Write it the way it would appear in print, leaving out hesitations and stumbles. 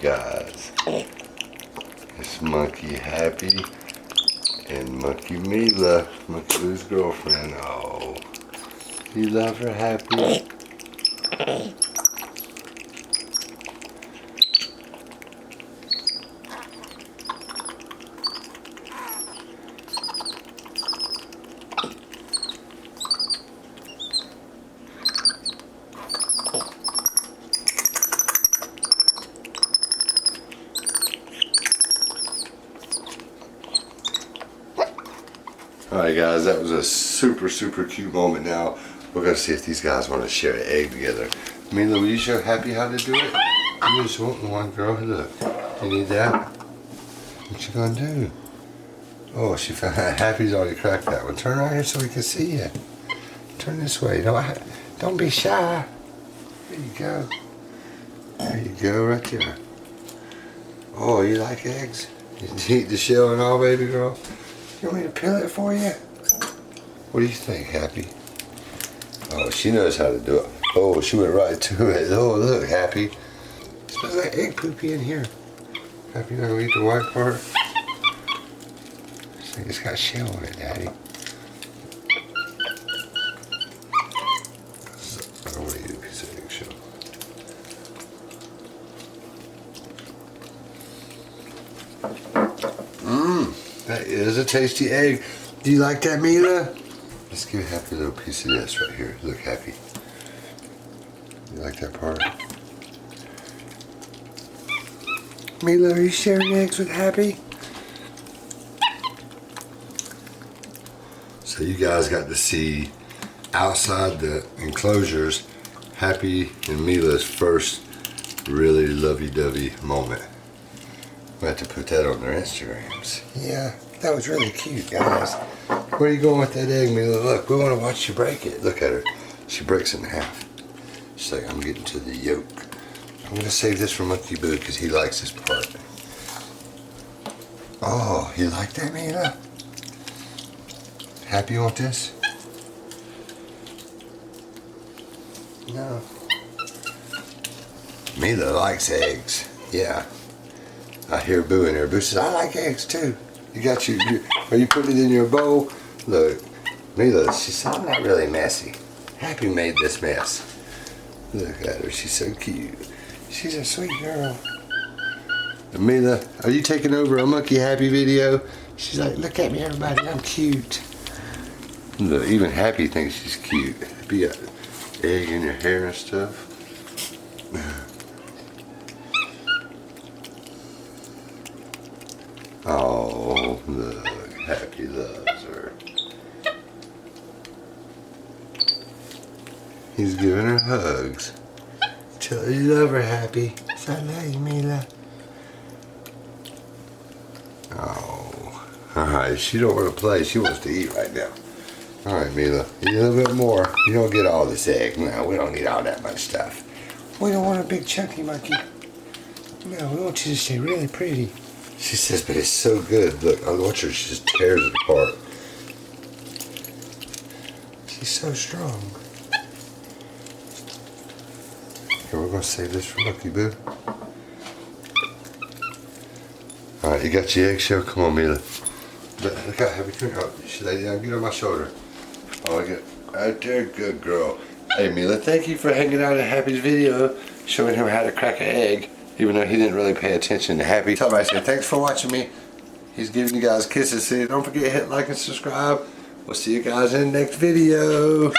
guys. It's MonkeyHappy and MonkeyMeela, MonkeyBoo's girlfriend. Oh, you love her, Happy? Alright guys, that was a super cute moment. Now we're going to see if these guys want to share an egg together. Meela, will you show Happy how to do it? You just want one, girl. Look, you need that? What you going to do? Oh, she found Happy's already cracked that one. Turn around here so we can see you. Turn this way. Don't be shy. There you go. There you go, right there. Oh, you like eggs? You eat the shell and all, baby girl? You want me to peel it for you? What do you think, Happy? Oh, she knows how to do it. Oh, she went right to it. Oh, look, Happy. It smells like egg poopy in here. Happy, not gonna eat the white part? It's got shell on it, Daddy. I don't want to eat a piece of egg shell. That is a tasty egg. Do you like that, Meela? Let's give Happy a little piece of this right here. Look, Happy. You like that part? Meela, are you sharing eggs with Happy? So you guys got to see outside the enclosures Happy and Meela's first really lovey-dovey moment. We'll have to put that on their Instagrams. Yeah, that was really cute, guys. Where are you going with that egg, Meela? Look, we want to watch you break it. Look at her. She breaks it in half. She's like, I'm getting to the yolk. I'm going to save this for MonkeyBoo because he likes this part. Oh, you like that, Meela? Happy you want this? No. Meela likes eggs. Yeah. I hear Boo in there. Boo says, I like eggs too. You got are you putting it in your bowl? Look, Meela, she said, I'm not really messy. Happy made this mess. Look at her, she's so cute. She's a sweet girl. And Meela, are you taking over a MonkeyHappy video? She's like, look at me everybody, I'm cute. Look, even Happy thinks she's cute. Be an egg in your hair and stuff. Oh, look, Happy loves her. He's giving her hugs. Tell her you love her, Happy. Say, I love you, Meela. Oh, alright, she don't want to play. She wants to eat right now. Alright, Meela, eat a little bit more. You don't get all this egg. No, we don't need all that much stuff. We don't want a big chunky monkey. No, we want you to stay really pretty. She says, but it's so good. Look, I watch her, she just tears it apart. She's so strong. Here, we're going to save this for MonkeyBoo. Alright, you got your eggshell? Come on, Meela. Look out, Happy. Come here. She lay down. Get on my shoulder. Oh, get right there. Good girl. Hey, Meela, thank you for hanging out in Happy's video, showing him how to crack an egg. Even though he didn't really pay attention to Happy. Tell him I said, thanks for watching me. He's giving you guys kisses. See, don't forget to hit like and subscribe. We'll see you guys in the next video.